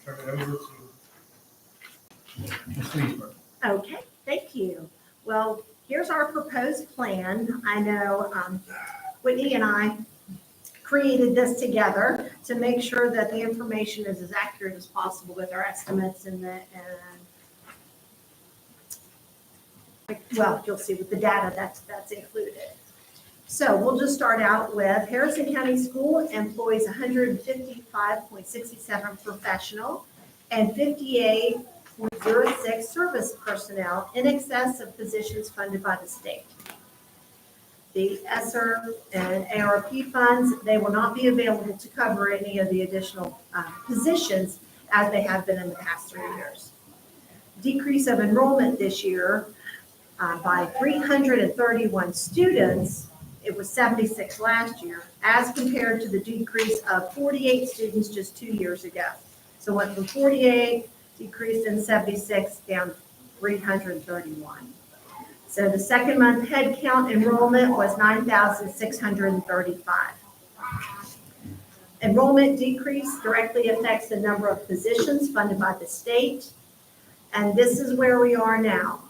turn it over to Ms. Leesburg. Okay, thank you. Well, here's our proposed plan. I know Whitney and I created this together to make sure that the information is as accurate as possible with our estimates well, you'll see with the data that's included. So we'll just start out with Harrison County School employs 155.67 professional and 58.06 service personnel in excess of positions funded by the state. The ESSER and ARP funds, they will not be available to cover any of the additional positions as they have been in the past 3 years. Decrease of enrollment this year by 331 students. It was 76 last year, as compared to the decrease of 48 students just 2 years ago. So went from 48, decreased in 76, down 331. So the second month head count enrollment was 9,635. Enrollment decrease directly affects the number of positions funded by the state. And this is where we are now.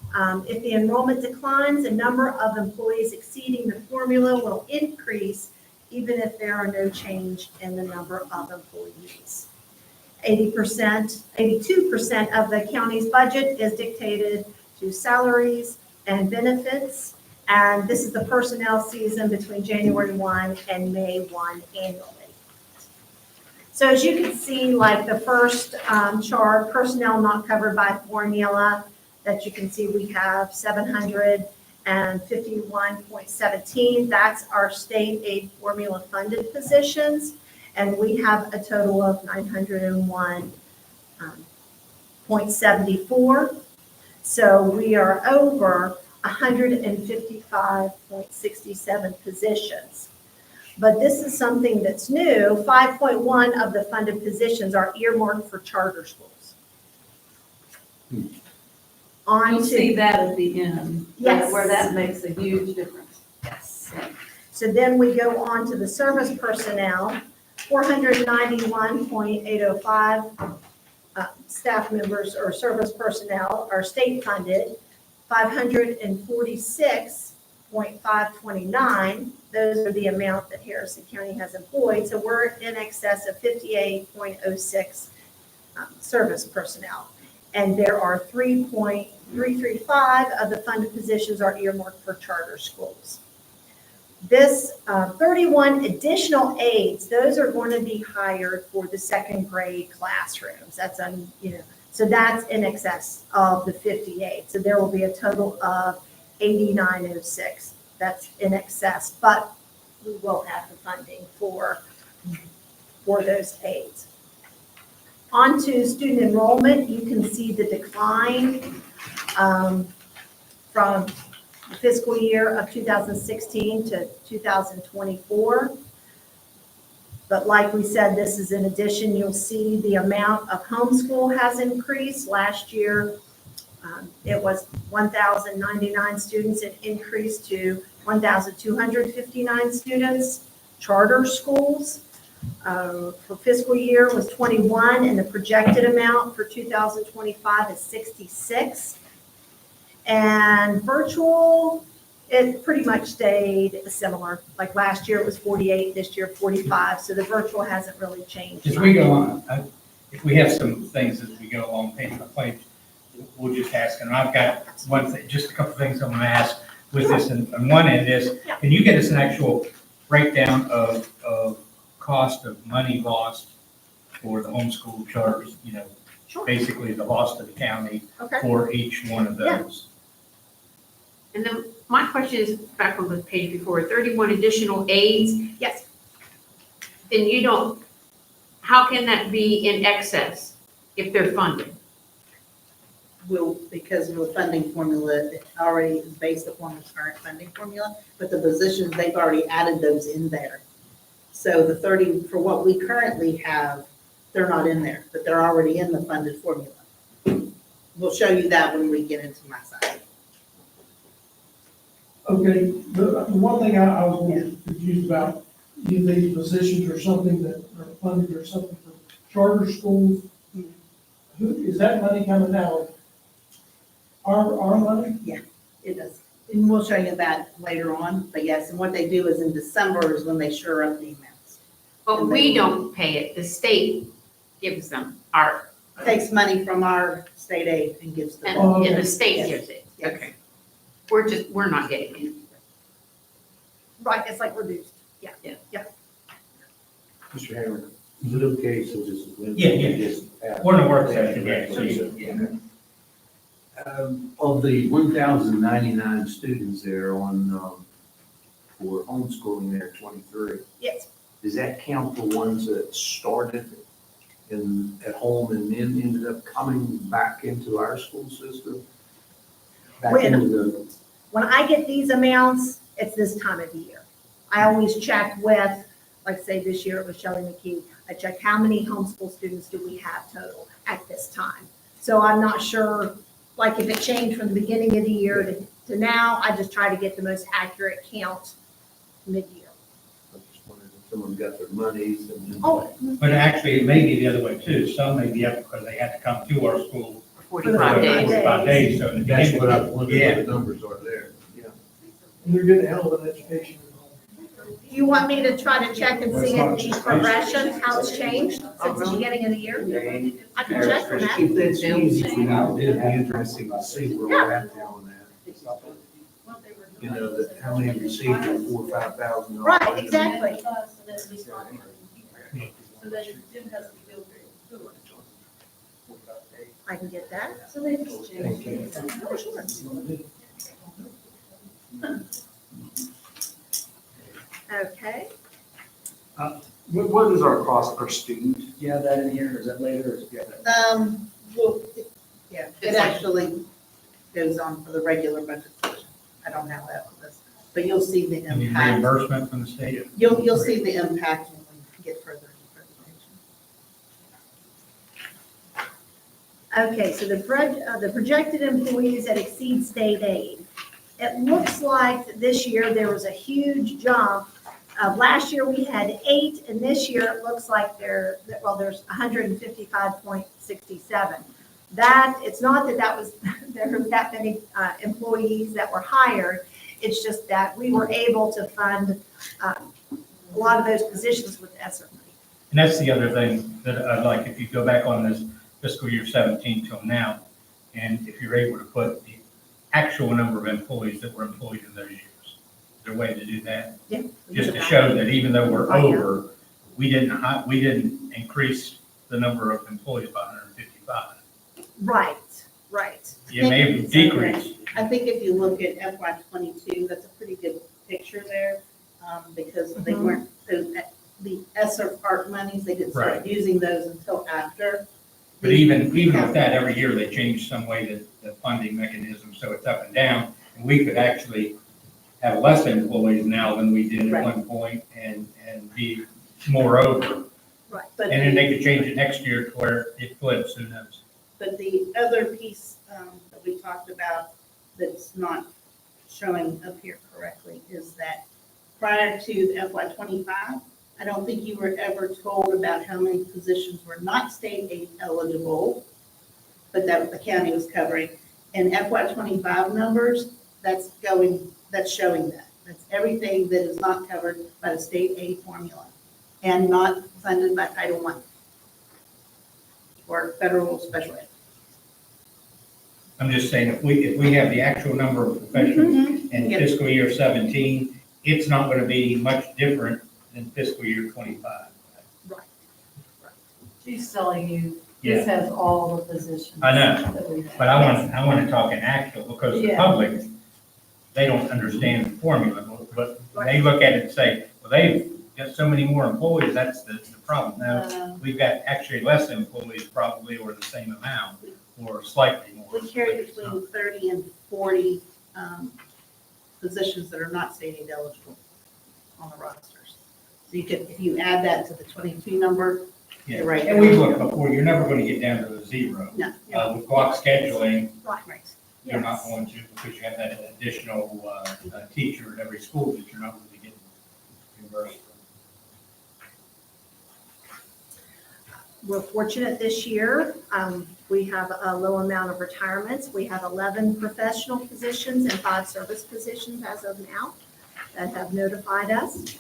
If the enrollment declines, the number of employees exceeding the formula will increase, even if there are no change in the number of employees. 82% of the county's budget is dictated to salaries and benefits, and this is the personnel season between January 1 and May 1 annually. So as you can see, like the first chart, personnel not covered by formula, that you can see we have 751.17. That's our state aid formula funded positions. And we have a total of 901.74. So we are over 155.67 positions. But this is something that's new. 5.1 of the funded positions are earmarked for charter schools. You'll see that at the end. Yes. Where that makes a huge difference. Yes. So then we go on to the service personnel, 491.805 staff members or service personnel are state funded, 546.529. Those are the amount that Harrison County has employed. So we're in excess of 58.06 service personnel. And there are 3.335 of the funded positions are earmarked for charter schools. This 31 additional aides, those are going to be hired for the second grade classrooms. That's so that's in excess of the 58. So there will be a total of 8906. That's in excess, but we will have the funding for those aides. On to student enrollment, you can see the decline from the fiscal year of 2016 to 2024. But like we said, this is in addition. You'll see the amount of homeschool has increased. Last year, it was 1,099 students. It increased to 1,259 students. Charter schools for fiscal year was 21, and the projected amount for 2025 is 66. And virtual, it pretty much stayed similar. Like last year it was 48, this year 45. So the virtual hasn't really changed. As we go on, if we have some things as we go along page by page, we'll just ask. And I've got one thing, just a couple things I'm going to ask with this. And one end is, can you get us an actual breakdown of cost of money lost for the homeschool charters? Sure. Basically the loss to the county Okay. for each one of Yeah. those. And then my question is back on the page before, 31 additional aides, Yes. then how can that be in excess if they're funded? Will, because of the funding formula, it already is based upon the current funding formula, but the positions, they've already added those in there. So the 30, for what we currently have, they're not in there, but they're already in the funded formula. We'll show you that when we get into my side. Okay, the one thing I was a little confused about, these positions are something that are funded or something for charter schools Is that money coming out? Our money? It does. And we'll show you that later on, but yes, and what they do is in December is when they sure up the amounts. But we don't pay it, the state gives them our, Takes money from our state aid and gives them. and the state Yes. gives it. Yes. Okay. We're not getting it. Right, it's like reduced. Mr. Hammer, is it okay, so this is Wednesday? Yeah, yeah. Just ask- We're in a work session, yeah, so you, Of the 1,099 students there on, for homeschooling there, 23, Yes, does that count the ones that started at home and then ended up coming back into our school system? Back When- into the, when I get these amounts, it's this time of year. I always check with, like say this year it was Shelley McKee, I check how many homeschool students do we have total at this time. So I'm not sure, like if it changed from the beginning of the year to now, I just try to get the most accurate count mid-year. I just wondered if someone got their monies and then. Oh, but actually, it may be the other way too. Some may be up because they had to come to our school For 45 the days. 45 days, so. in the That's beginning- what I wondered, Yeah. what the numbers are there. Yeah. And they're getting a hell of an education. do you want me to try to check and see if the progression, how it's changed since the beginning of the year? I can check for that. If that's easy for you, it'd be interesting to see where we're at there on that. You know, that how many received the $4,000 or $5,000. Right, exactly. I can get that. Thank you. Oh, sure. Okay, What is our cost per student? Do you have that in here, or is that later, or do you have that? Well, yeah, it actually goes on for the regular budget session. I don't have that for this, but you'll see the I mean, impact. reimbursement from the state. You'll see the impact when we get further into the presentation. okay, so the projected employees that exceed state aid. It looks like this year there was a huge jump. Last year we had 8, and this year it looks like there's 155.67. That, it's not that there were that many employees that were hired. It's just that we were able to fund a lot of those positions with ESSER money. And that's the other thing that I'd like, if you go back on this fiscal year 17 till now, and if you're able to put the actual number of employees that were employed in those years. Is there a way to do that? Yeah. Just to show that even though we're Oh, yeah. over, we didn't increase the number of employees by 155. Right, right. You may have decreased. I think if you look at FY '22, that's a pretty good picture there, because they Mhm. weren't, the ESSER part monies, they didn't start Right. using those until after. But even with that, every year they change some way that the funding mechanism, so it's up and down. And we could actually have less employees now than we did at Right. one point and be more over. Right. But And then they could change it next year to where it flips, who knows? But the other piece that we talked about that's not showing up here correctly is that prior to the FY '25, I don't think you were ever told about how many positions were not state aid eligible, but that the county was covering. And FY '25 numbers, that's showing that. That's everything that is not covered by the state aid formula and not funded by Title I or federal special ed. I'm just saying, if we have the actual number of professionals in Yeah. fiscal year 17, it's not going to be much different than fiscal year 25. She's telling you, this has all the positions. I know, that we have. But I want to talk in actual, because the Yeah. public, they don't understand the formula, but when they look at it and say, well, they've got so many more employees, that's the problem. Now, we've got actually less employees probably, or the same amount, or slightly more. We carry between 30 and 40 positions that are not state aid eligible on the rosters. So you could, if you add that to the 22 number, Yeah, you're right. and we've looked before, you're never going to get down to a zero. No, With block scheduling, Right. you're not going to, because you have that additional teacher at every school that you're not going to get reimbursed we're fortunate this year. We have a low amount of retirements. We have 11 professional positions and 5 service positions as of now that have notified us.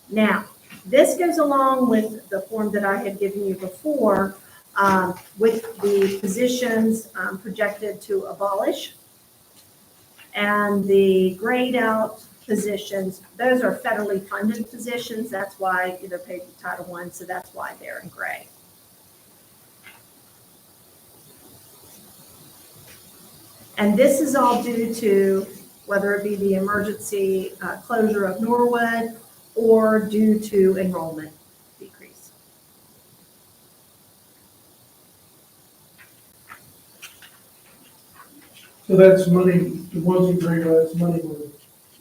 Now, this goes along with the form that I had given you before, with the positions projected to abolish. And the grayed out positions, those are federally funded positions. That's why they're paid to Title I, so that's why they're in gray. And this is all due to whether it be the emergency closure of Norwood or due to enrollment decrease. So that's money, the ones you bring up, that's money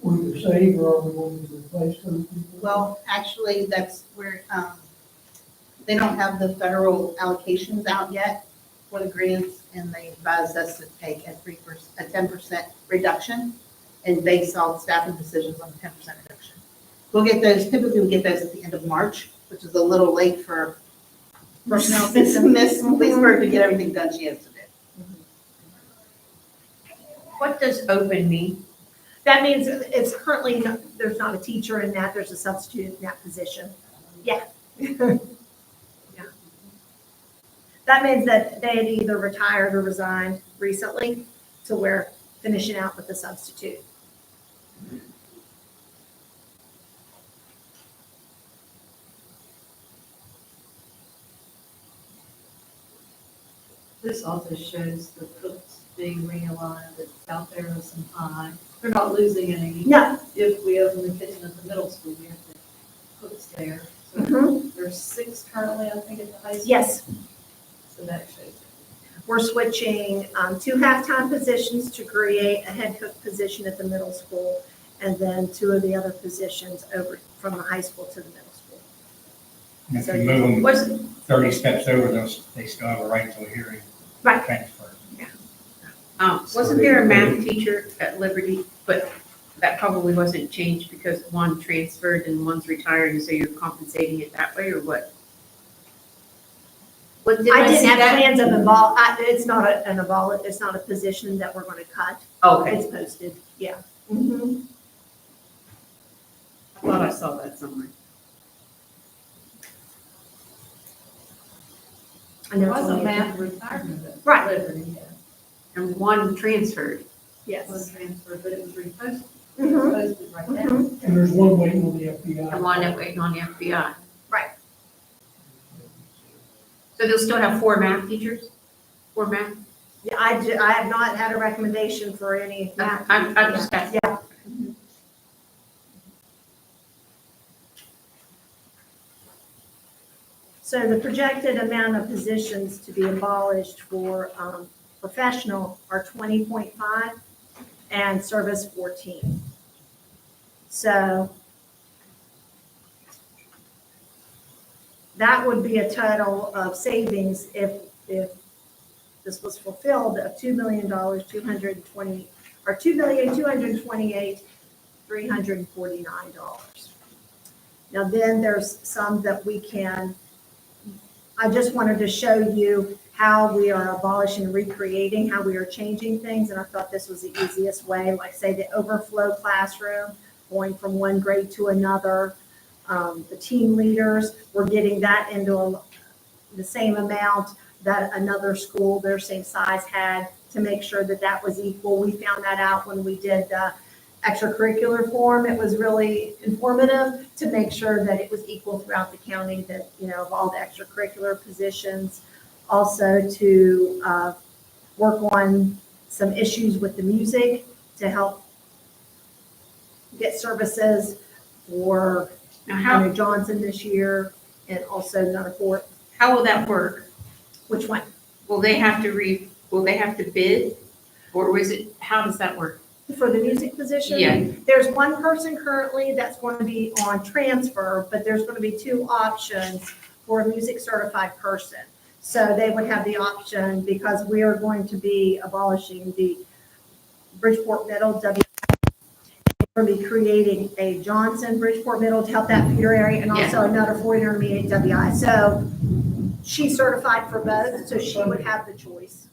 we're either save or are we going to replace those people? Well, actually, that's where, they don't have the federal allocations out yet for the grants, and they advised us to take a 10% reduction and base all staffing decisions on the 10% reduction. We'll get those, typically we get those at the end of March, which is a little late for personnel system, Miss Leesburg to get everything done she has to do. What does open mean? That means it's currently, there's not a teacher in that, there's a substitute in that position. Yeah. Yeah. That means that they had either retired or resigned recently, so we're finishing out with the substitute. This also shows the cooks being realigned at South Harrison High. They're not losing any. No. If we open the kitchen at the middle school, we have the cooks there. So Mhm. there's 6 currently, I think, at the high school. Yes, So that shows. we're switching 2 half-time positions to create a head cook position at the middle school, and then 2 of the other positions over from the high school to the middle school. And if you move them Was, 30 steps over, they still have a right to a hearing Right. transfer. wasn't there a math teacher at Liberty, but that probably wasn't changed because one transferred and one's retired, and so you're compensating it that way, or what? What, did I I didn't see have that? plans of it's not it's not a position that we're going to cut. Okay, It's posted, yeah. Mhm. I thought I saw that somewhere. I know There it's was a only- math retirement at Right. Liberty, yeah. And one transferred. Yes. Was transferred, but it was reposted. Mhm. Posted right now. Mhm. And there's one waiting on the FBI. And one that waiting on the FBI. Right. So they'll still have 4 math teachers? 4 math? Yeah, I have not had a recommendation for any. I'm just asking. Yeah. So the projected amount of positions to be abolished for professional are 20.5 and service 14. So that would be a total of savings if this was fulfilled of $2,228,349. Now then there's some that we can, I just wanted to show you how we are abolishing, recreating, how we are changing things, and I thought this was the easiest way, like say the overflow classroom, going from one grade to another. The team leaders, we're getting that into the same amount that another school their same size had to make sure that that was equal. We found that out when we did the extracurricular form. It was really informative to make sure that it was equal throughout the county, that, you know, of all the extracurricular positions. Also to work on some issues with the music to help get services for Now, how, Hunter Johnson this year, and also another Fort, how will that work? which one? Will they have to bid? Or was it, how does that work? For the music position? Yeah. There's one person currently that's going to be on transfer, but there's going to be 2 options for a music certified person. So they would have the option, because we are going to be abolishing the Bridgeport Middle We'll be creating a Johnson Bridgeport Middle to help that feeder area and also another for intermediate WI. So she's certified for both, so she would have the choice.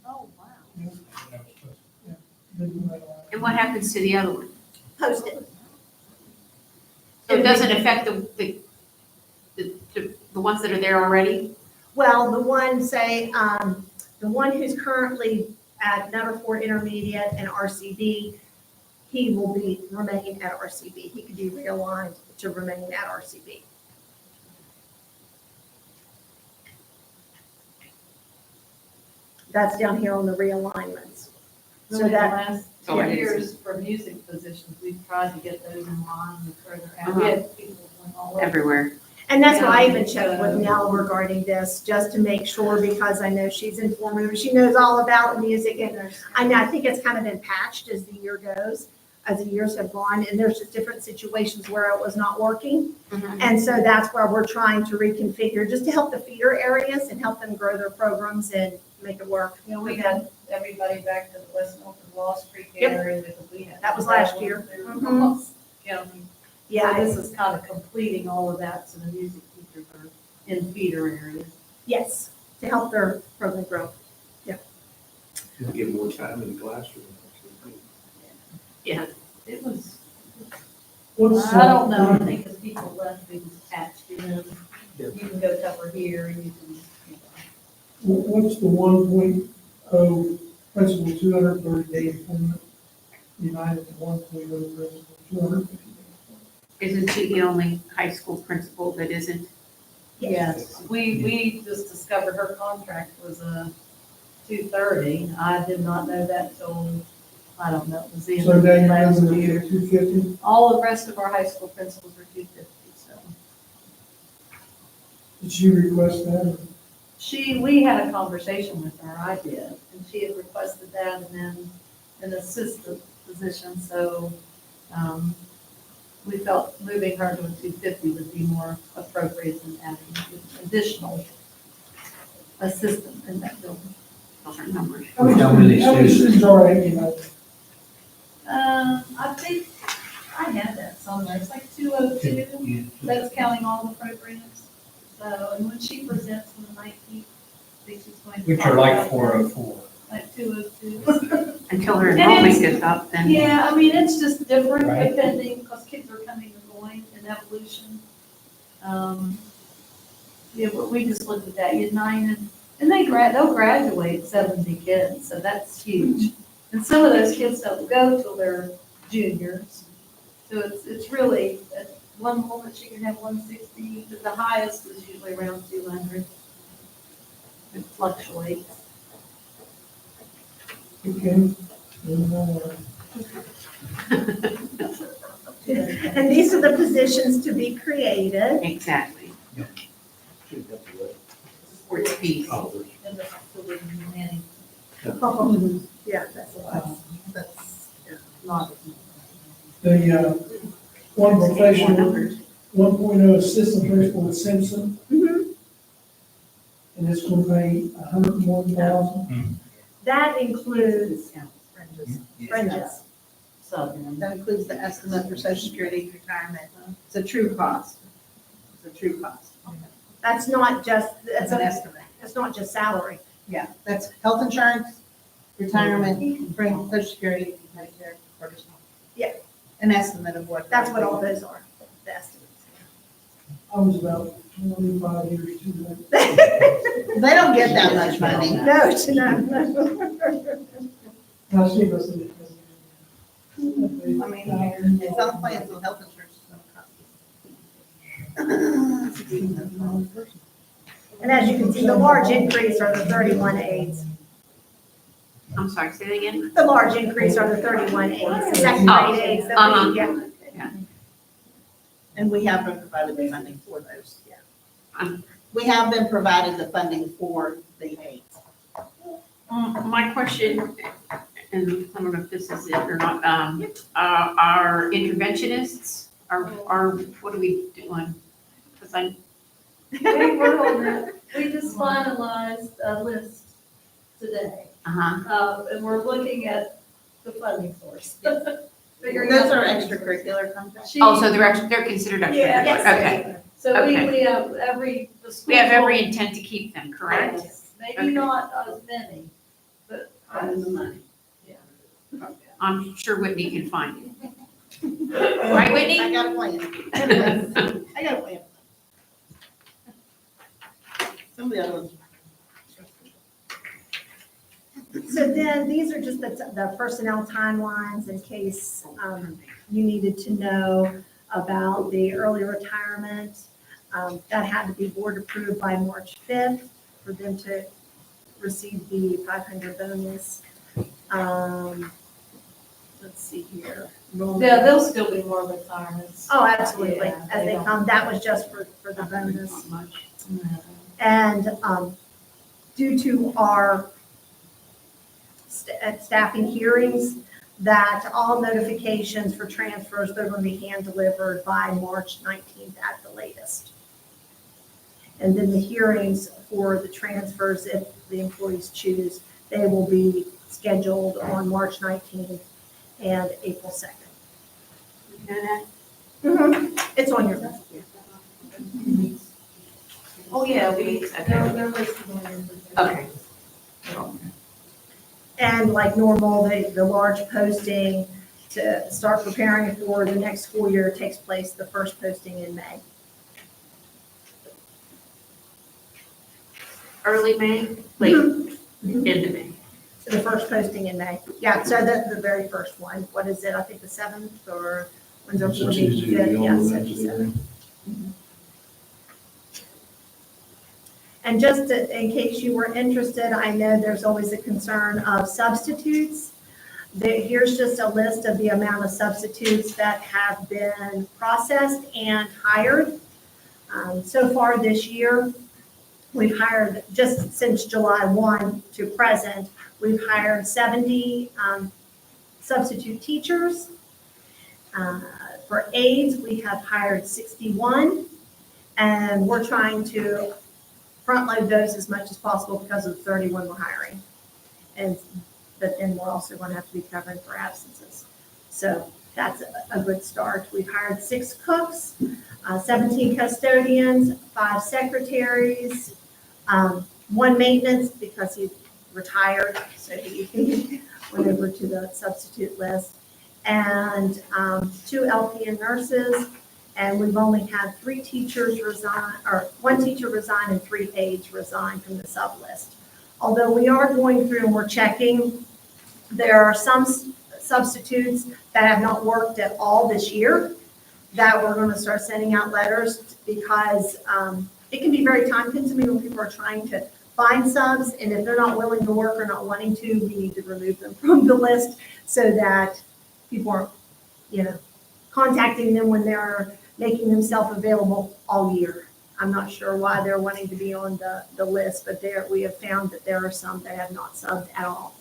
Oh, wow. And what happens to the other one? Post it. So it doesn't affect the ones that are there already? Well, the one, say, the one who's currently at Nutter Fort Intermediate and RCB, he will be remain at RCB. He could be realigned to remain at RCB. That's down here on the realignments. So Really, the that, last Oh, 2 it is. years for music positions, we've tried to get those in line with further out. Uh-huh. We had people going all over. Everywhere. and that's why I even Yeah, checked with so- Nell regarding this, just to make sure, because I know she's informative. She knows all about music, and I think it's kind of been patched as the year goes, as the years have gone, and there's just different situations where it was not working. Mhm. And so that's why we're trying to reconfigure, just to help the feeder areas and help them grow their programs and make it work. You know, we had everybody back to the West Milton Lost Creek Yep. area because we had. That was last year. Through Mhm. Ross County. Yeah, So this is kind of completing all of that, so the music teachers are in feeder areas. yes, to help their program grow. Get more time in the classroom. It was, What's, I don't know, I think as people left, it was patched in. Yeah. You can go cover here, and you can, What's the 1.0 principal 230-day appointment united to 1.0 principal 250 days? Isn't she the only high school principal that isn't? yes, we just discovered her contract was 230. I did not know that till, I don't know, it was the end So of now you're last moving year. it to 250? All the rest of our high school principals are 250, so. Did she request that? We had a conversation with her, I did, and she had requested that and then an assistant position, so, we felt moving her to a 250 would be more appropriate than adding an additional assistant in that building. Those are numbers. How many students? Students are at United? I think I had that somewhere, it's like 202, that's counting all the programs. So, and when she presents on the 19th, I think she's going to. Which talk are like about 404. that, Like 202. Until her And enrollment it's- gets up, then. Yeah, I mean, it's just different Right. depending, because kids are coming and going in evolution. Yeah, but we just looked at that, you had 9 and they'll graduate 70 kids, so that's huge. And some of those kids don't go till they're juniors. So it's really, at one moment she can have 160, but the highest is usually around 200. It fluctuates. Okay. And these are the positions to be created. Exactly. Sports piece. And the facility management. Yeah, that's a lot. That's not. The, one professional, 1.0 assistant principal with Simpson, Mhm. and it's going to pay $101,000. That includes fringes. So, That includes the estimate for social security retirement. It's a true cost. It's a true cost. That's not just, It's an estimate. it's not just salary. Yeah, that's health insurance, retirement, bring social security, Medicare, personal. Yeah. An estimate of what. That's what all those are, the estimates. I was about 25 years too late. They don't get that much money. No, to none. I see what's in it. I mean, it's on plans with health insurance. And as you can see, the large increase are the 31 aides. I'm sorry, say that again? The large increase are the 31 aides, the second grade aides that Uh-huh. we, yeah. And we have been provided the funding for those. Um, We have been provided the funding for the aides. My question, and I don't know if this is it or not, our interventionists, are, what are we doing? Because I, we were on that, we just finalized a list today, uh-huh, and we're looking at the funding source. Those are extracurricular contracts. She- Oh, so they're considered Yeah, extracurricular, okay. So Okay. we have the school. We have every intent to keep them, correct? Yes. Maybe Okay. not as many, but. the money. I'm sure Whitney can find it. Right, Whitney? I got a plan. I got a plan. Some of the other ones. So then, these are just the personnel timelines in case you needed to know about the early retirement. That had to be board approved by March 5th for them to receive the 500 bonus. Let's see here. Yeah, there'll still be more retirements. Oh, absolutely, Yeah, as they they don't- come, that was just for the bonus. Not much. And due to our staffing hearings, that all notifications for transfers, they're going to be hand delivered by March 19th at the latest. And then the hearings for the transfers, if the employees choose, they will be scheduled on March 19th and April 2nd. You know that? It's on your list. Oh, yeah, Okay. they're listed on your. Okay. And like normal, the large posting to start preparing for the next school year takes place, the first posting in May. Early May, late, end of May. So the first posting in May. Yeah, so the very first one, what is it? I think the 7th or when's our It's a board meeting? Tuesday, 5th? the Yeah, only 7th, Wednesday. 7th. And just in case you were interested, I know there's always a concern of substitutes. Here's just a list of the amount of substitutes that have been processed and hired. So far this year, we've hired, just since July 1 to present, we've hired 70 substitute teachers. For aides, we have hired 61, and we're trying to front load those as much as possible because of the 31 we're hiring. But then we're also going to have to be covering for absences. So that's a good start. We've hired 6 cooks, 17 custodians, 5 secretaries, 1 maintenance because he retired, so he went over to the substitute list, and 2 LPN nurses. And we've only had 3 teachers resign, or 1 teacher resign and 3 aides resign from the sub list. Although we are going through and we're checking, there are some substitutes that have not worked at all this year that we're going to start sending out letters because it can be very time consuming when people are trying to find subs. And if they're not willing to work or not wanting to, we need to remove them from the list so that people aren't, contacting them when they're making themselves available all year. I'm not sure why they're wanting to be on the list, but we have found that there are some that have not subbed at all.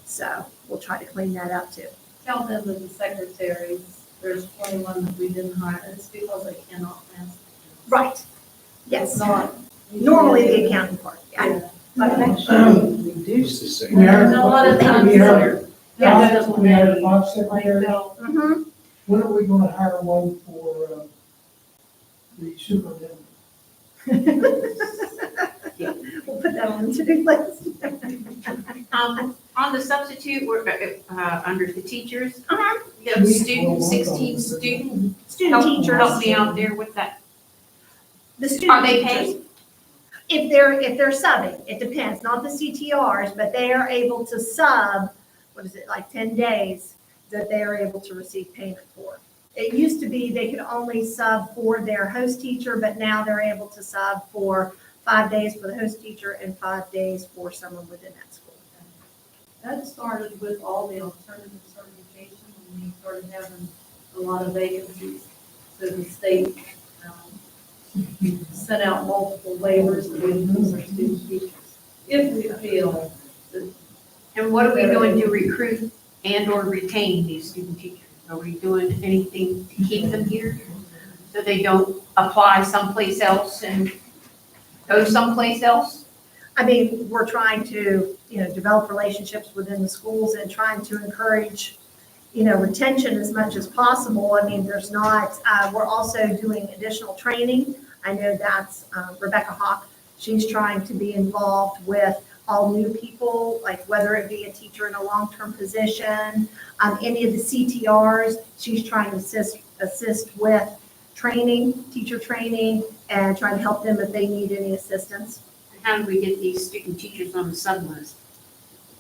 So we'll try to clean that up too. Tell them that the secretaries, there's 21 that we didn't hire, it's because they cannot pass. Right. It's Yes. not. Normally the accounting part, yeah. Yeah. But It's the same. We hired- A lot of times we hired- Yeah. We hired 5 Like, secretaries. they'll- mhm. When are we gonna hire one for, the superintendent? We'll put that on the to-do list. On the substitute, we're, under the teachers, you have We- students, 16 students. Student teachers. Help me out there with that. The student Are they teachers. paid? If they're subbing, it depends, not the CTRs, but they are able to sub, what is it, like 10 days that they are able to receive payment for. It used to be they could only sub for their host teacher, but now they're able to sub for 5 days for the host teacher and 5 days for someone within that school. That started with all the alternative certification, when we started having a lot of vacancies. So the state sent out multiple waivers to use our student teachers. If we feel that And what are we doing to recruit and or retain these student teachers? Are we doing anything to keep them here so they don't apply someplace else and go someplace else? I mean, we're trying to, develop relationships within the schools and trying to encourage, retention as much as possible. I mean, there's not, we're also doing additional training. I know that's Rebecca Hawk. She's trying to be involved with all new people, like whether it be a teacher in a long-term position, any of the CTRs, she's trying to assist with training, teacher training, and trying to help them if they need any assistance. How do we get these student teachers on the sub list?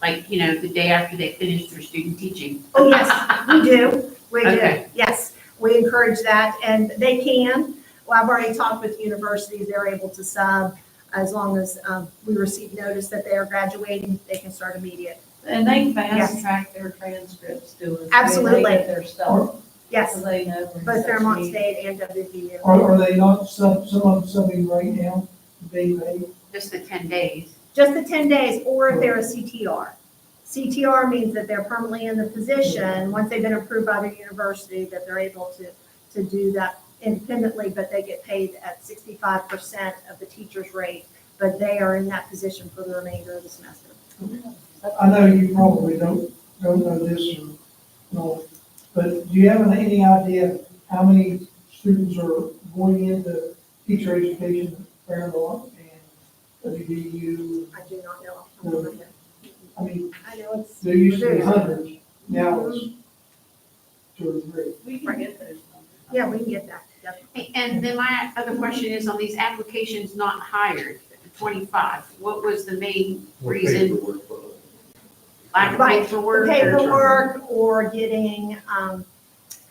Like, the day after they finish their student teaching? Oh, yes, we do. We do. Okay. Yes, we encourage that, and they can. Well, I've already talked with universities. They're able to sub as long as we receive notice that they are graduating. They can start immediate. And they fast Yes. track their transcripts to us. Absolutely. They get their stuff, Yes, so they know. when both such Fairmont need. State and WVU. Are they not, some of them subbing right now, being paid? Just the 10 days? Just the 10 days, or if they're a CTR. CTR means that they're permanently in the position, once they've been approved by the university, that they're able to do that independently, but they get paid at 65% of the teacher's rate, but they are in that position for the remainder of the semester. I know you probably don't know this or no, but do you have any idea how many students are going into teacher education at Fairmont and WVU? I do not know. off the top of my head. I mean, I know it's. there used to be hundreds, now it's 2 or 3. We can get those numbers. Yeah, we can get that, definitely. Hey, and then my other question is on these applications not hired, 25, what was the main reason? Lack of Right, paperwork? The paperwork or getting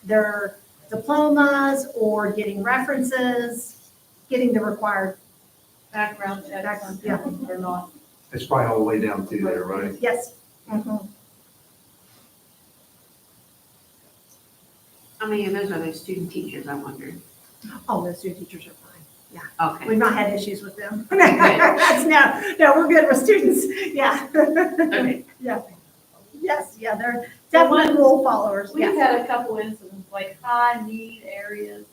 their diplomas or getting references, getting the required, Background checks, Yeah. or not. It's probably all the way down through there, right? yes. Mhm. How many of those are those student teachers, I wondered? Oh, those student teachers are fine. Okay. We've not had issues with them. No, we're good with students. Yeah. Okay. Yeah. Yes, yeah, they're definitely rule followers. We've Yes. had a couple incidents, like high need areas.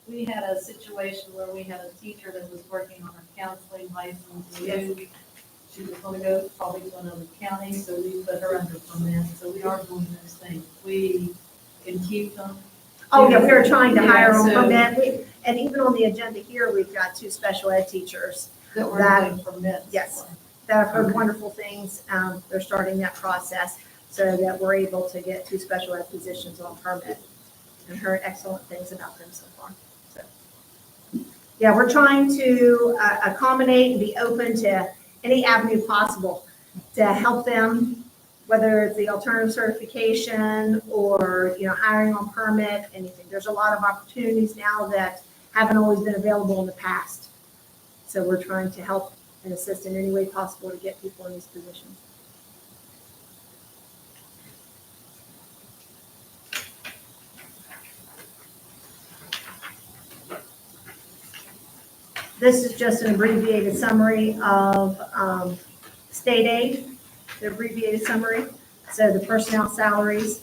We had a situation where we had a teacher that was working on her counseling license. We knew she was gonna go probably to another county, so we put her under permit. So we are doing those things. We can keep them. Oh, yeah, we were trying to hire Yeah, them so- permit. And even on the agenda here, we've got 2 special ed teachers That we're That- doing permits. yes. for. that have heard wonderful things. They're starting that process so that we're able to get 2 special ed positions on permit and heard excellent things about them so far. So, yeah, we're trying to accommodate and be open to any avenue possible to help them, whether it's the alternative certification or, hiring on permit, anything. There's a lot of opportunities now that haven't always been available in the past. So we're trying to help and assist in any way possible to get people in these positions. This is just an abbreviated summary of state aid, the abbreviated summary. So the personnel salaries,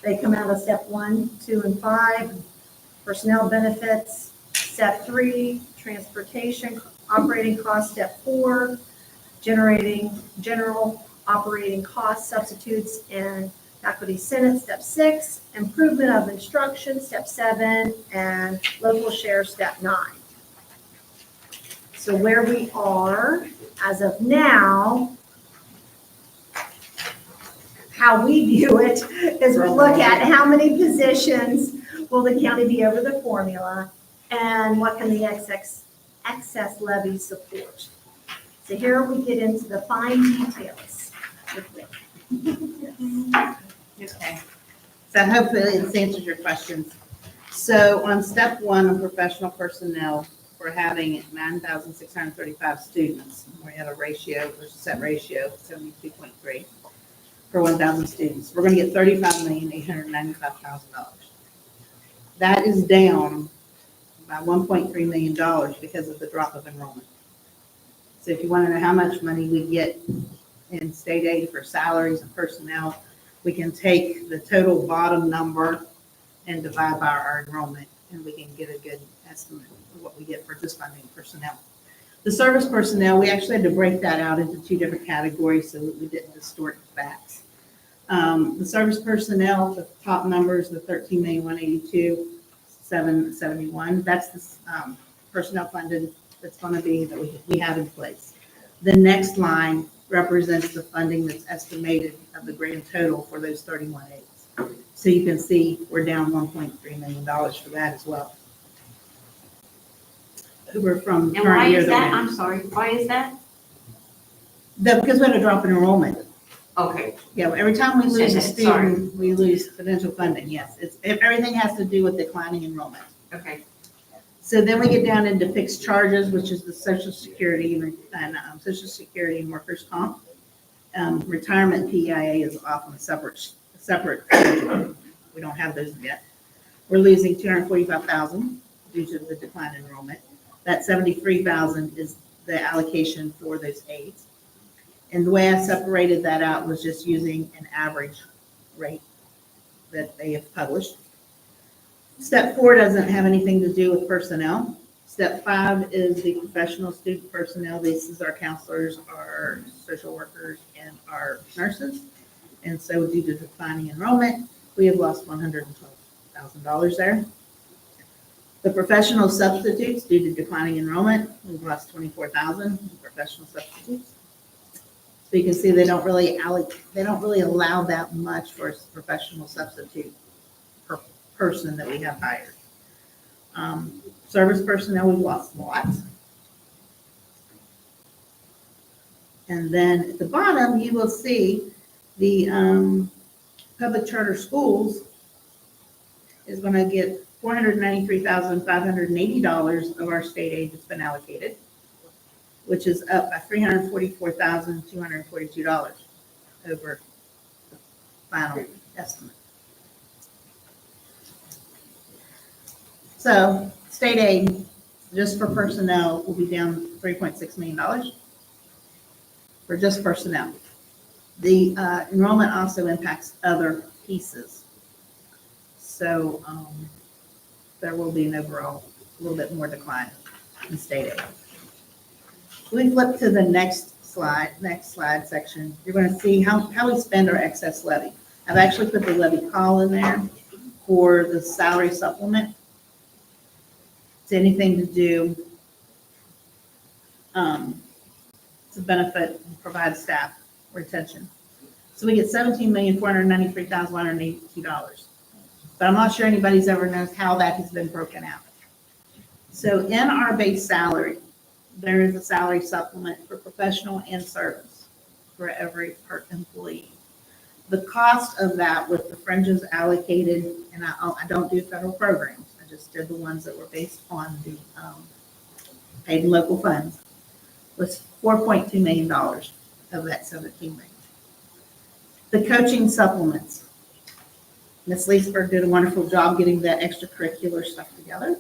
they come out of step 1, 2, and 5. Personnel benefits, step 3, transportation, operating costs, step 4, generating general operating costs, substitutes, and faculty senate, step 6, improvement of instruction, step 7, and local share, step 9. So where we are as of now, how we view it is we look at how many positions will the county be over the formula and what can the excess levy support. So here we get into the fine details. Okay. So hopefully this answers your questions. So on step 1 on professional personnel, we're having 9,635 students. We have a ratio, there's a set ratio, 72.3 per 1,000 students. We're going to get $35,895,000. That is down by $1.3 million because of the drop of enrollment. So if you want to know how much money we get in state aid for salaries and personnel, we can take the total bottom number and divide by our enrollment, and we can get a good estimate of what we get for just funding personnel. The service personnel, we actually had to break that out into 2 different categories so that we didn't distort the facts. The service personnel, the top numbers, the 13,182,771, that's the personnel funded that's gonna be, that we have in place. The next line represents the funding that's estimated of the grand total for those 31.8s. So you can see we're down $1.3 million for that as well. We're from And why current year. is that? I'm sorry, why is that? Because we had a drop in enrollment. Okay, Yeah, every time we lose a Said that, sorry. student, we lose potential funding, yes. Everything has to do with declining enrollment. okay. So then we get down into fixed charges, which is the Social Security and Social Security and Workers' Comp. Retirement PEIA is off on a separate schedule. We don't have those yet. We're losing $245,000 due to the decline in enrollment. That $73,000 is the allocation for those aides. And the way I separated that out was just using an average rate that they have published. Step 4 doesn't have anything to do with personnel. Step 5 is the professional student personnel. This is our counselors, our social workers, and our nurses. And so due to declining enrollment, we have lost $112,000 there. The professional substitutes, due to declining enrollment, we've lost $24,000 in professional substitutes. So you can see they don't really allow that much for a professional substitute per person that we have hired. Service personnel, we've lost lots. And then at the bottom, you will see the public charter schools is going to get $493,580 of our state aid that's been allocated, which is up by $344,242 over the final estimate. So state aid, just for personnel, will be down $3.6 million for just personnel. The enrollment also impacts other pieces. So there will be an overall a little bit more decline in state aid. We flip to the next slide section. You're going to see how we spend our excess levy. I've actually put the levy call in there for the salary supplement. It's anything to do to benefit and provide staff retention. So we get $17,493,182. But I'm not sure anybody's ever knows how that has been broken out. So in our base salary, there is a salary supplement for professional and service for every employee. The cost of that with the fringes allocated, and I don't do federal programs, I just did the ones that were based on the paid in local funds, was $4.2 million of that $17 million. The coaching supplements. Ms. Leesburg did a wonderful job getting that extracurricular stuff together.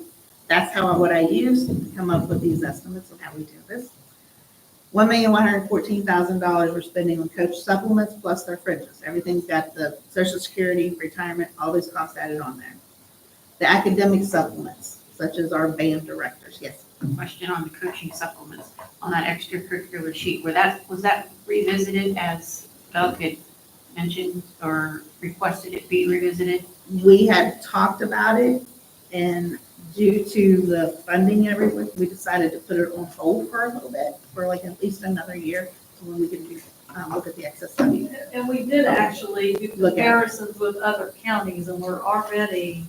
That's what I used to come up with these estimates of how we do this. $1,114,000 we're spending on coach supplements plus their fringes. Everything's got the Social Security, retirement, all those costs added on there. The academic supplements, such as our band directors, yes. Question on the coaching supplements, on that extracurricular sheet, was that revisited as Doug had mentioned or requested it be revisited? We had talked about it, and due to the funding and everything, we decided to put it on hold for a little bit, for like at least another year, when we can look at the excess levy. And we did actually do Look at it. comparisons with other counties, and we're already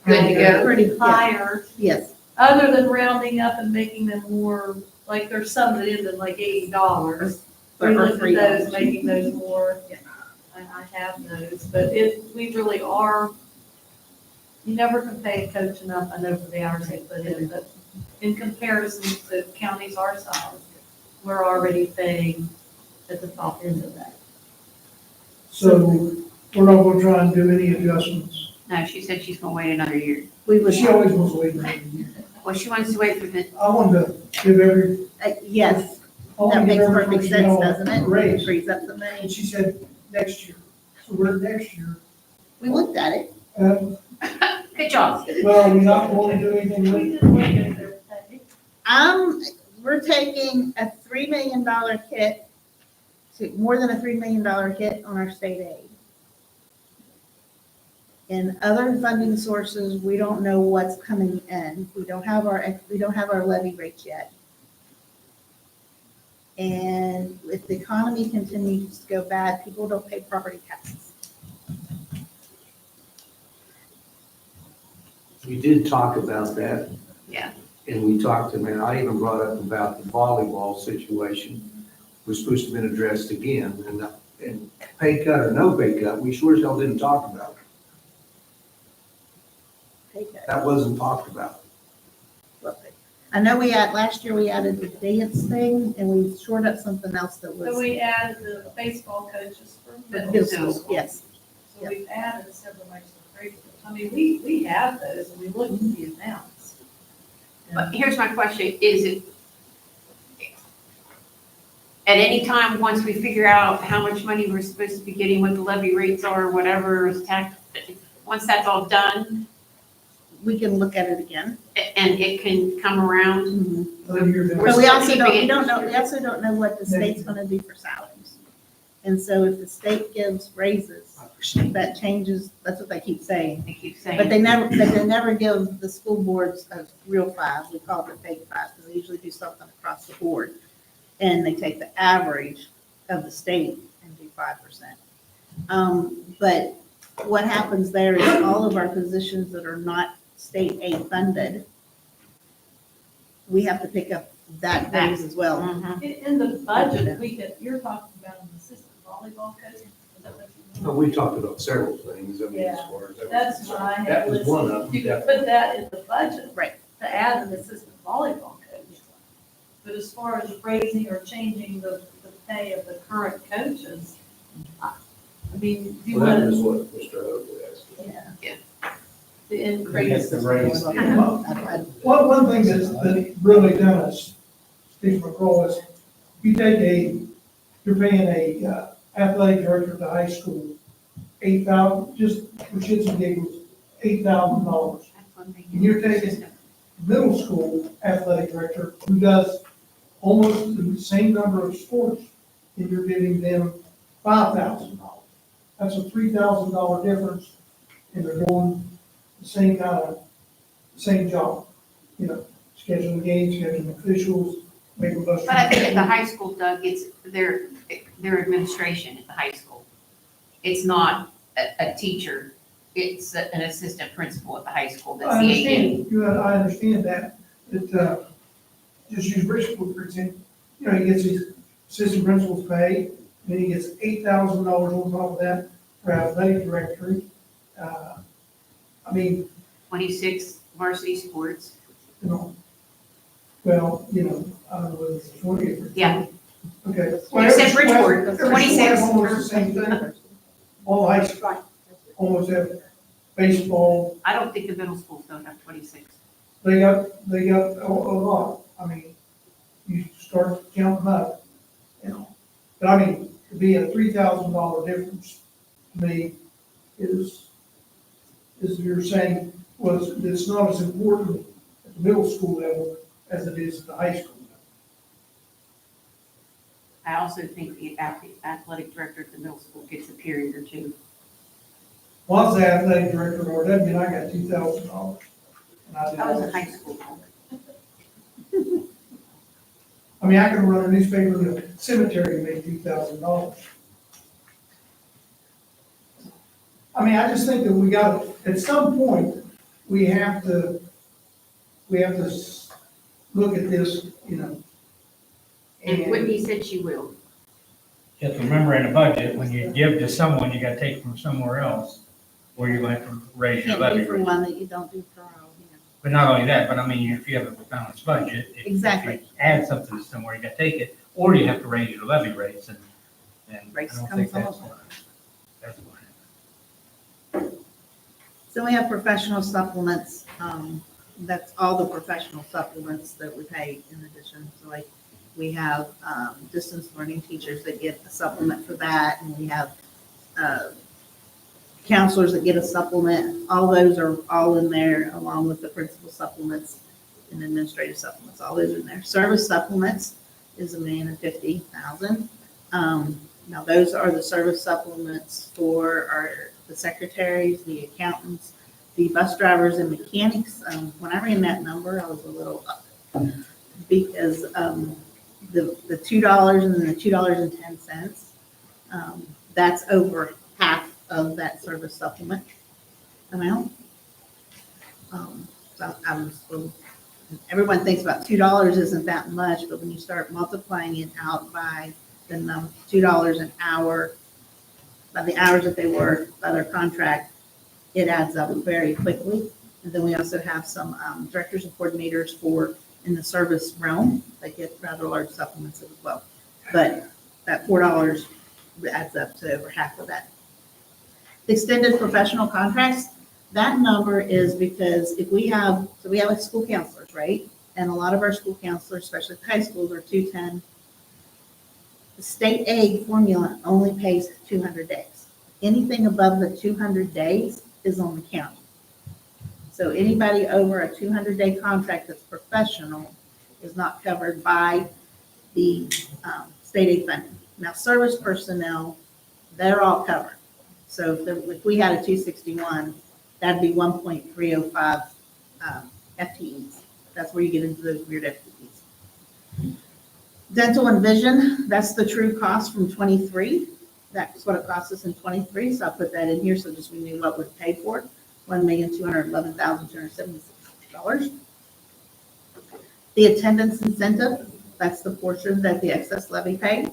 Good to go. Pretty, yeah, higher, yes, other than rounding up and making them more, like there's some that end in like $80. We or looked at those, $3. making those more, I have those, but we really are, you never can pay a coach enough, I know, for the hours they put in, but in comparison to counties our size, we're already paying at the top end of that. So we're not gonna try and do any adjustments. No, she said she's gonna wait another year. we But would, she always wants to wait another year. Well, she wants to wait for the, I wanted to give yes, I wanted that to give makes every perfect sense, personnel doesn't a it? raise. Frees up the money. And she said next year. So we're next year. We looked at it. good job. Well, we're not going to do anything with We it. did look at their pay. We're taking a $3 million hit more than a $3 million hit on our state aid. In other funding sources, we don't know what's coming in. We don't have our levy rates yet. And if the economy continues to go bad, people don't pay property taxes. We did talk about that. Yeah. And we talked, and I even brought up about the volleyball situation was supposed to have been addressed again, and pay cut or no pay cut, we sure as hell didn't talk about it. Pay cut. That wasn't talked about. I know last year we added the dance thing and we shored up something else that So was. we added the baseball coaches for Middle middle school, school. yes. So we've added several extra grades. I mean, we have those and we look at the amounts. But here's my question, is it, at any time, once we figure out how much money we're supposed to be getting, what the levy rates are, whatever is tax, once that's all done, We can look at it again. and it can come around, So you're down. We're But we still also keeping don't, it- we don't know, we also don't know what the state's gonna do for salaries. And so if the state gives raises, that changes, that's what they keep saying. they keep But saying. they never give the school boards a real five, we call it a fake five, because they usually do something across the board. And they take the average of the state and do 5%. But what happens there is all of our positions that are not state aid funded, we have to pick up that raise as well. Mhm. In the budget, you're talking about an assistant volleyball coach, is that what you But mean? we talked about several things, I mean, as Yeah. far as that was That's concerned. what I had That was one of listed. them, You could definitely. put that in the budget. Right. To add an assistant volleyball coach. But as far as raising or changing the pay of the current coaches, I mean, do you Well, that want was what Mr. Oakley asked. to increase? the raise. One thing that really does, Steve McCraw, is you take you're paying a athletic director at the high school, $8,000, just for shits and giggles, $8,000. That's one thing. And you're taking middle school athletic director who does almost the same number of sports, and you're giving them $5,000. That's a $3,000 difference, and they're doing the same job. You know, scheduling games, scheduling officials, making bus. But I think at the high school, Doug, it's their administration at the high school. It's not a teacher, it's an assistant principal at the high school that's I the AD. understand, I understand that, just use Bridgeport for example, he gets his assistant principal's pay, and then he gets $8,000 on top of that for athletic director. I mean, 26 varsity sports. well, I don't know whether it's 20 or. Yeah. Okay. You said Bridgeport, Every school 26. has almost the same thing, all high school, almost have baseball, I don't think the middle schools don't have 26. they got a lot. I mean, you start counting up, But I mean, to be a $3,000 difference to me is you're saying, well, it's not as important at the middle school level as it is at the high school level. I also think the athletic director at the middle school gets a period or two. Well, I was the athletic director of RW, and I got $2,000. And I was in high school. I mean, I could run a newspaper in the cemetery and make $2,000. I mean, I just think that we got, at some point, we have to look at this, And Whitney said she will. You have to remember in the budget, when you give to someone, you gotta take from somewhere else, or you're going to have to raise your Can't levy do for rate. one that you don't do for all. But not only that, but I mean, if you have a balanced budget, if Exactly. you add something to somewhere, you gotta take it, or you have to raise your levy rates, and I Rates don't come think from that's it. what. So we have professional supplements, that's all the professional supplements that we pay in addition. So like, we have, distance learning teachers that get a supplement for that, and we have, counselors that get a supplement. All those are all in there, along with the principal supplements and administrative supplements, all those are in there. Service supplements is $1,050,000. Now, those are the service supplements for the secretaries, the accountants, the bus drivers and mechanics. When I ran that number, I was a little up because the $2 and then the $2.10, that's over half of that service supplement amount. So everyone thinks about $2 isn't that much, but when you start multiplying it out by the $2 an hour, by the hours that they work, by their contract, it adds up very quickly. And then we also have some directors and coordinators in the service realm. They get rather large supplements as well. But that $4 adds up to over half of that. The extended professional contracts, that number is because if we have school counselors, right? And a lot of our school counselors, especially high schools, are 210. The state aid formula only pays 200 days. Anything above the 200 days is on the county. So anybody over a 200-day contract that's professional is not covered by the state aid funding. Now, service personnel, they're all covered. So if we had a 261, that'd be 1.305 FTEs. That's where you get into those weird FTEs. Dental and vision, that's the true cost from 23. That's what it cost us in 23. So I'll put that in here so just we knew what we paid for it. $1,211,276. The attendance incentive, that's the portion that the excess levy paid.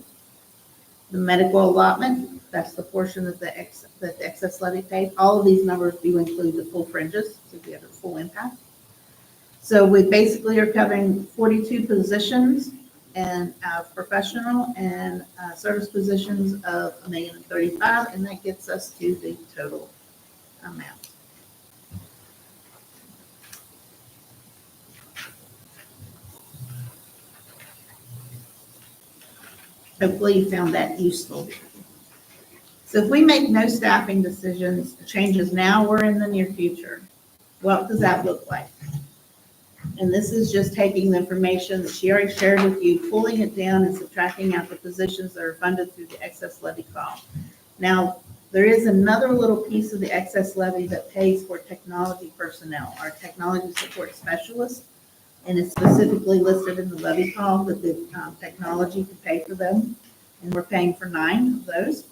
The medical allotment, that's the portion that the excess levy paid. All of these numbers do include the full fringes, so we have a full impact. So we basically are covering 42 positions and professional and service positions of $1,035,000, and that gets us to the total amount. Hopefully you found that useful. So if we make no staffing changes now or in the near future, what does that look like? And this is just taking the information that she already shared with you, pulling it down and subtracting out the positions that are funded through the excess levy call. Now, there is another little piece of the excess levy that pays for technology personnel, our technology support specialists. And it's specifically listed in the levy call that the technology can pay for them. And we're paying for 9 of those.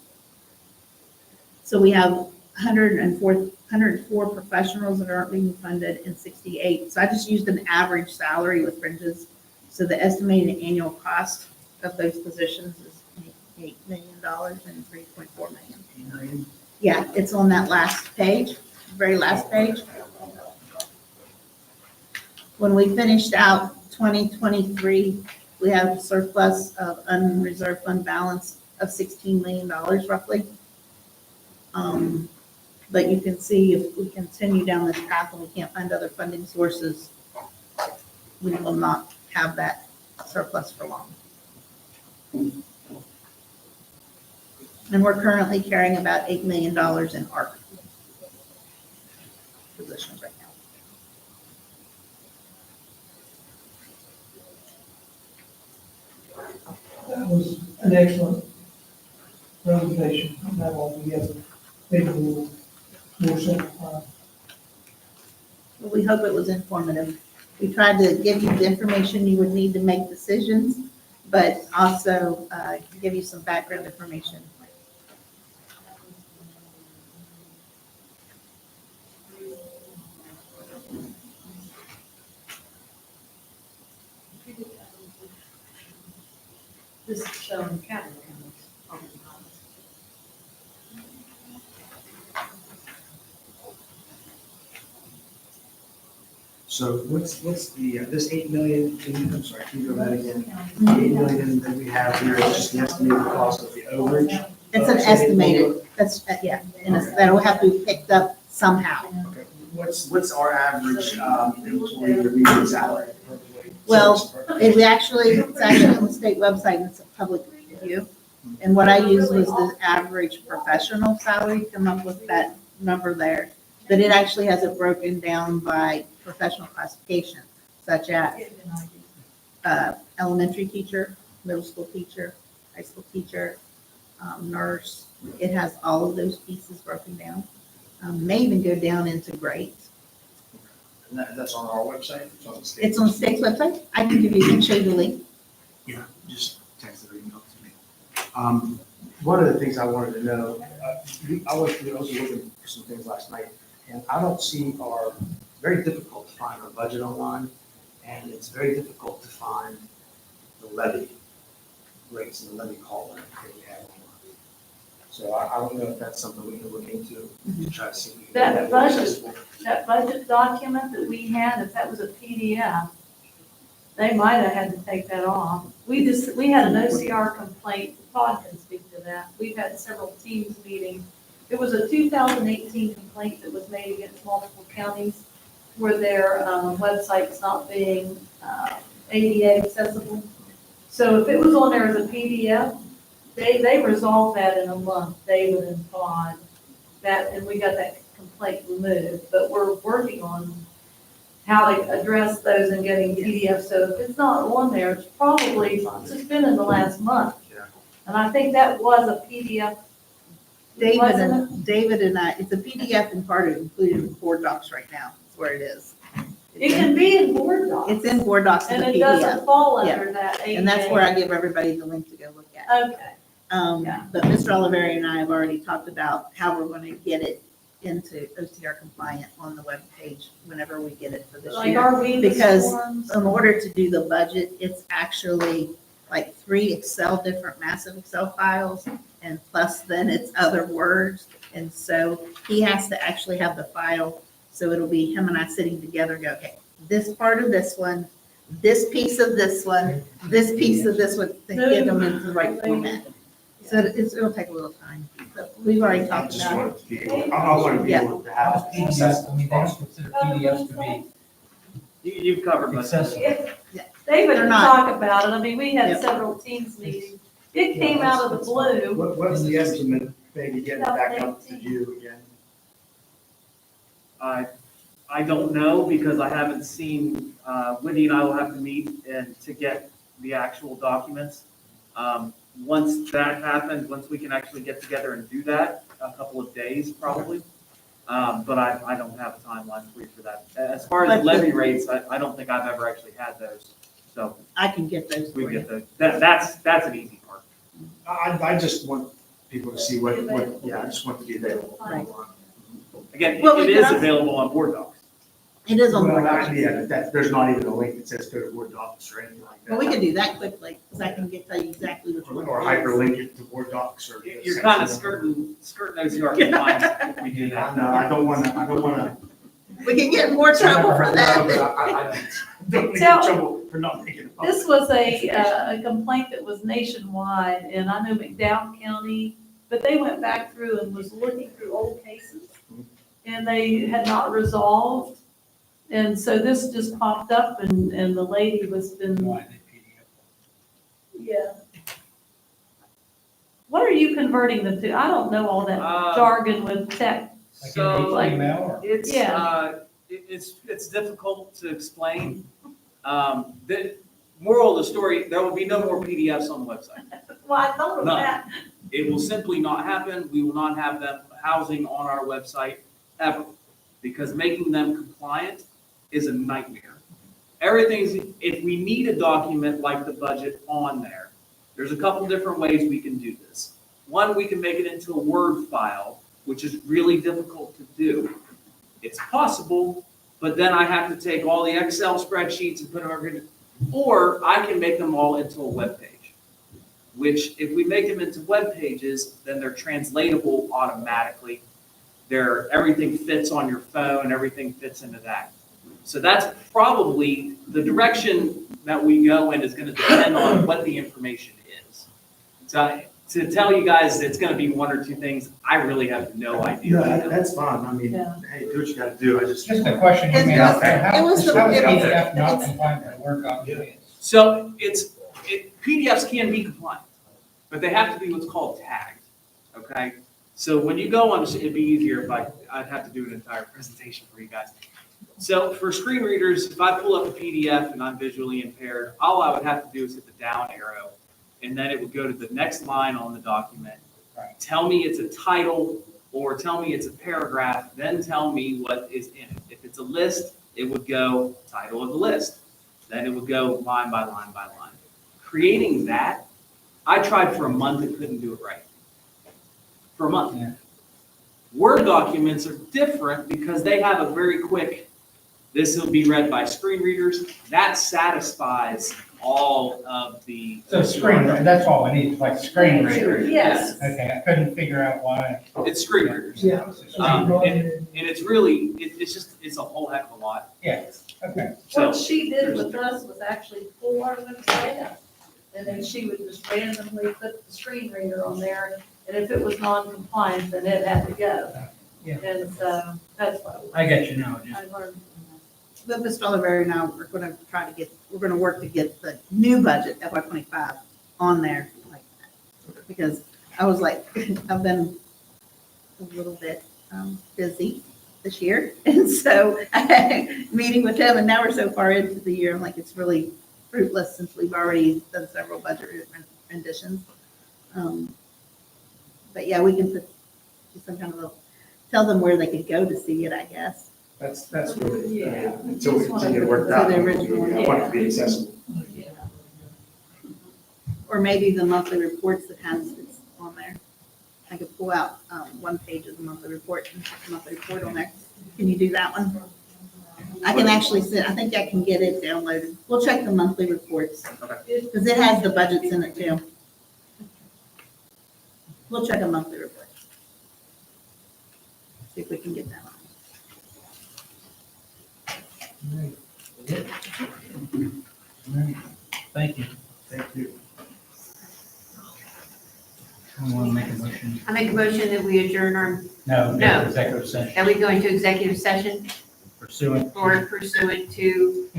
So we have 104 professionals that aren't being funded and 68. So I just used an average salary with fringes. So the estimated annual cost of those positions is $8 million and $3.4 million. Yeah, it's on that last page, very last page. When we finished out 2023, we have a surplus of unreserved fund balance of $16 million roughly. But you can see if we continue down this path and we can't find other funding sources, we will not have that surplus for long. And we're currently carrying about $8 million in ARC positions right now. That was an excellent presentation. That all together, maybe a little more simplified. Well, we hope it was informative. We tried to give you the information you would need to make decisions, but also give you some background information. This is showing capital accounts. So what's the, this 8 million, I'm sorry, can you go back again? The 8 million that we have here is just the estimated cost of the overage? It's an estimated, that's, yeah, and that'll have to be picked up somehow. Okay. What's our average employee or median salary? Well, it's actually on the state website, and it's a public view. And what I used was the average professional salary, to come up with that number there. But it actually has it broken down by professional classification, such as elementary teacher, middle school teacher, high school teacher, nurse. It has all of those pieces broken down. May even go down into grades. And that's on our website, it's on the state. It's on the state's website. I can give you, show you the link. Yeah, just text it or email it to me. One of the things I wanted to know, I was looking for some things last night, and I don't see very difficult to find our budget online, and it's very difficult to find the levy rates and the levy call that we have online. So I don't know if that's something we can look into to try to see. if we can That make more budget- accessible. That budget document that we had, if that was a PDF, they might have had to take that off. We had an OCR complaint, Todd can speak to that. We've had several teams meeting. It was a 2018 complaint that was made against multiple counties where their website's not being ADA accessible. So if it was on there as a PDF, they resolved that in a month, David and Todd, that, and we got that complaint removed, but we're working on how to address those and getting PDFs. So if it's not on there, it's probably, it's just been in the last month. Yeah. And I think that was a PDF. David and I, it's a PDF and part of it included in Board Docs right now. That's where it is. It can be in Board Docs. It's in Board Docs as And a it doesn't PDF. fall Yeah. under that ADA. And that's where I give everybody the link to go look at. Okay. Yeah. But Mr. Oliveri and I have already talked about how we're going to get it into OCR compliant on the webpage whenever we get it for this Like year. our WEBS Because forms. in order to do the budget, it's actually like 3 different massive Excel files, and plus then it's other words. And so he has to actually have the file, so it'll be him and I sitting together and go, okay, this part of this one, this piece of this one, this piece of this one, to get them into the right format. So it'll take a little time, but we've already I talked just about it. wanted to be able, I want to be able to have. it PDFs, I mean, they don't consider PDFs to be You've covered most of it. accessible. David They're can not. talk about it. I mean, we had Yep. several teams meetings. It came out of the blue. What's the estimate, maybe getting back up to you again? I don't know because I haven't seen, Wendy and I will have to meet and to get the actual documents. Once that happens, once we can actually get together and do that, a couple of days probably. But I don't have a timeline for you for that. As far as levy rates, I don't think I've ever actually had those. So I can get those we for you. get those. That's an easy part. I just want people to see what, yeah, I just want to be available. Right. Again, Well, it we is can- available on Board Docs. It is on Well, Board Docs. actually, yeah, there's not even a link that says go to Word Docs or anything like that. Well, we can do that quickly, because I can tell you exactly which one. Or it is. hyperlink it to Word Docs or. You're kind of skirting OCR compliance if we do that. No, I don't wanna. We can get in more trouble for No, but that. I don't want to get in trouble for not making it. This was a complaint that was nationwide, and I know McDowell County, but they went back through and was looking through old cases, and they had not resolved. And so this just popped up, and the lady was been, Why they PDF. yeah. What are you converting them to? I don't know all that jargon with tech. Like So, in like- HTML or? It's, Yeah. it's difficult to explain. The moral of the story, there will be no more PDFs on the website. Well, I thought of None. that. It will simply not happen. We will not have them housing on our website ever. Because making them compliant is a nightmare. Everything's, if we need a document like the budget on there, there's a couple different ways we can do this. One, we can make it into a Word file, which is really difficult to do. It's possible, but then I have to take all the Excel spreadsheets and put them over, or I can make them all into a web page. Which, if we make them into web pages, then they're translatable automatically. Everything fits on your phone, everything fits into that. So that's probably the direction that we go in is going to depend on what the information is. So to tell you guys it's going to be one or two things, I really have no idea. No, that's fine. I mean, Yeah. hey, do what you gotta do. I just. Just a question you It may was- ask, how it was the- how is it was- PDF not it's- compliant with Word documents? So PDFs can be compliant, but they have to be what's called tagged, okay? So when you go on, it'd be easier if I'd have to do an entire presentation for you guys. So for screen readers, if I pull up a PDF and I'm visually impaired, all I would have to do is hit the down arrow, and then it would go to the next line on the document, Right. Tell me it's a title or tell me it's a paragraph, then tell me what is in it. If it's a list, it would go title of the list. Then it would go line by line by line. Creating that, I tried for a month and couldn't do it right. For a month. Yeah. Word documents are different because they have a very quick, this will be read by screen readers. That satisfies all of the. So screen, that's all we need, like screen reader. Yes. Okay, I couldn't figure out why. It's screen readers. Yeah. And it's really, it's just, it's a whole heck of a lot. Yeah, okay. So, What she did with us was actually pull our website up. And then she would just randomly put the screen reader on there, and if it was non-compliant, then it had to go. Yeah. And so, that's what I got you now, just, I learned. But Ms. Oliveri and I, we're gonna work to get the new budget, FY '25, on there like that. Because I was like, I've been a little bit busy this year. And so, meeting with him, and now we're so far into the year, I'm like, it's really fruitless since we've already done several budget renditions. But yeah, we can put some kind of a, tell them where they could go to see it, I guess. That's really, Yeah. until we get it worked out, So the I original one. want it to be accessible. Or maybe the monthly reports that has this on there. I could pull out one page of the monthly report and put the monthly report on there. Can you do that one? I can actually I think I can get it downloaded. We'll check the monthly reports. Okay. Because it has the budgets in it too. We'll check a monthly report. See if we can get that one. thank you. Thank you. I want to make a motion. I make a motion that we adjourn our, No, No. executive session that we go into executive session pursuant. or pursuant to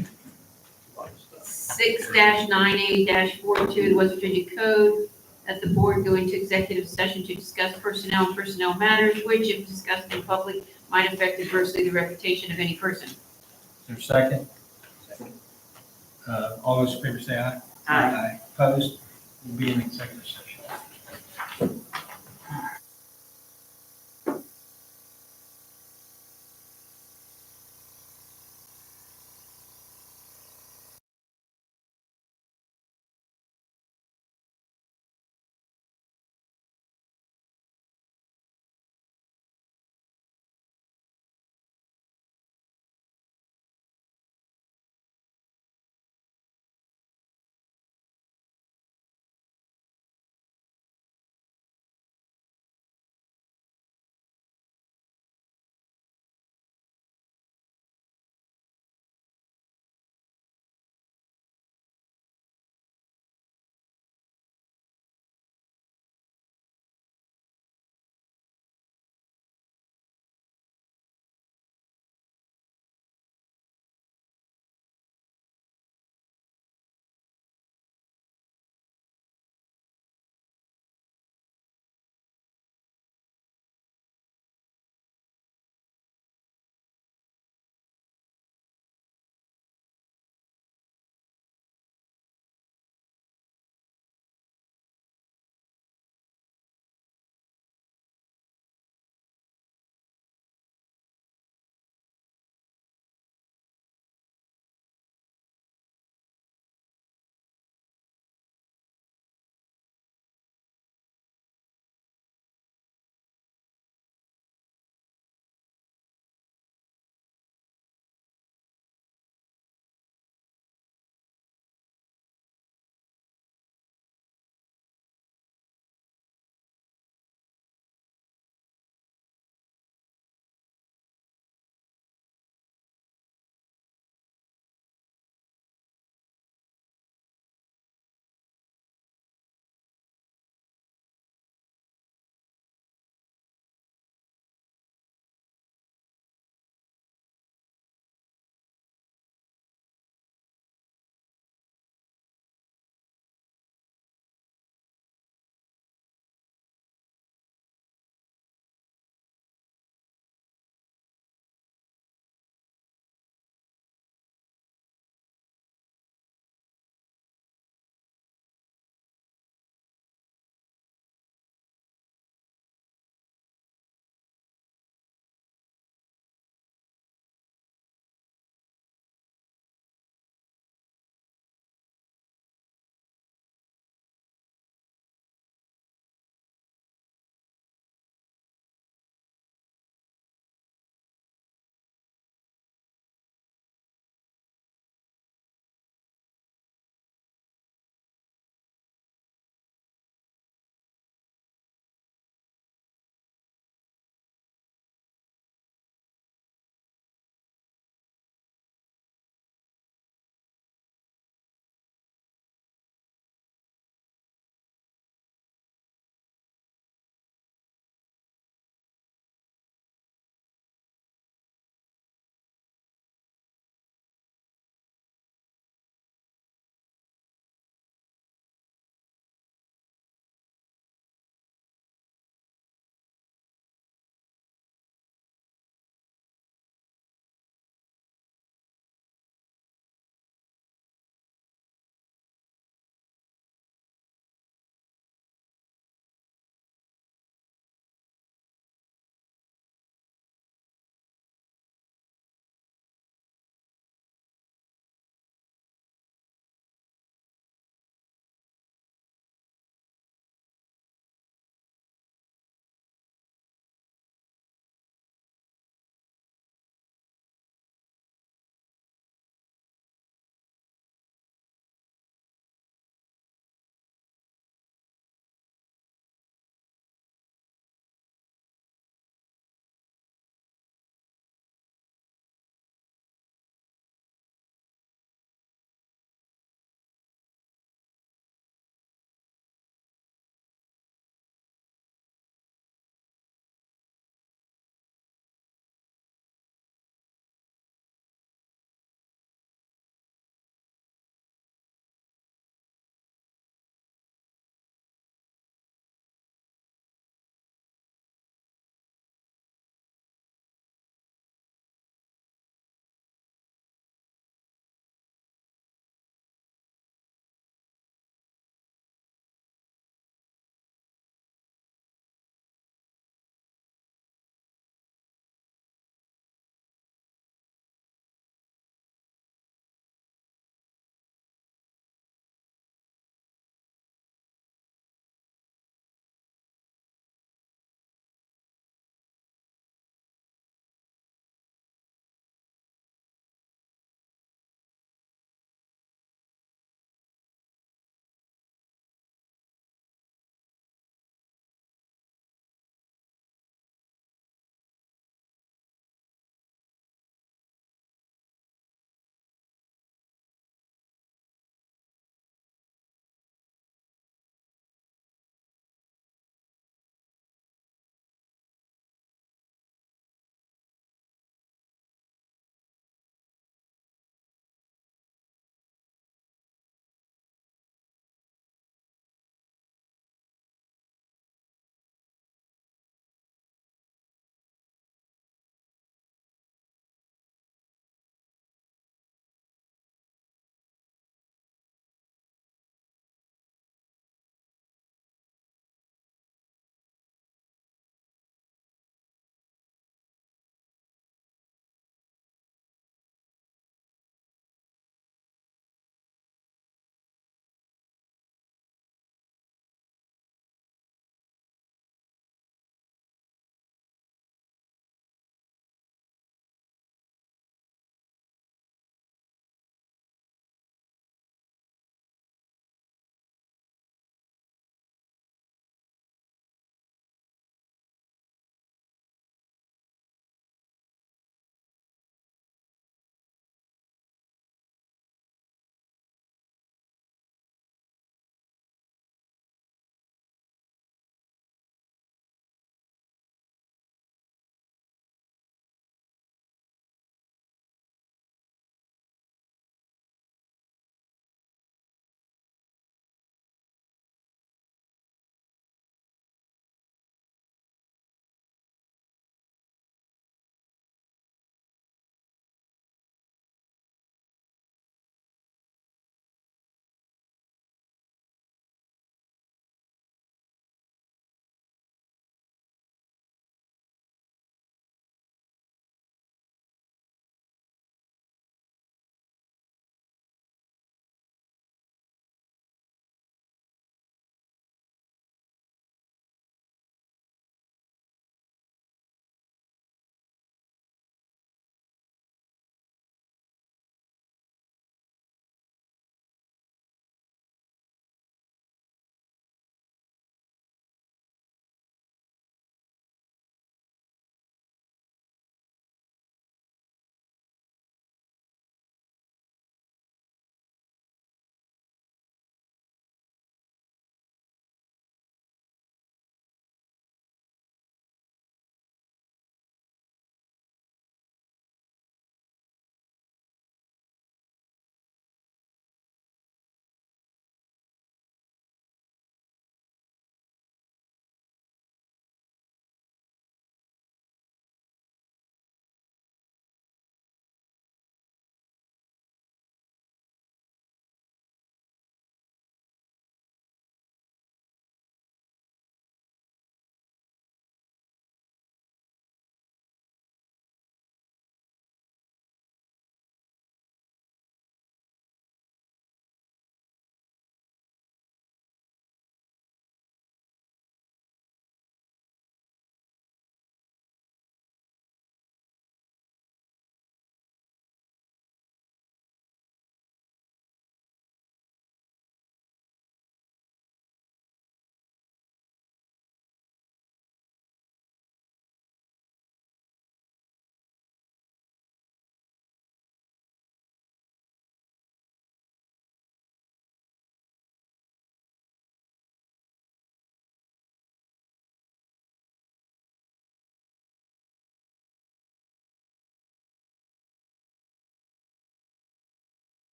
6-98-42 of the West Virginia Code, that the board go into executive session to discuss personnel and personnel matters, which, if discussed in public, might affect adversely the reputation of any person. Is there a second? All those in favor say aye. Aye. Opposed? We'll be in executive session.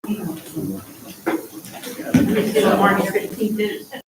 March 15th is.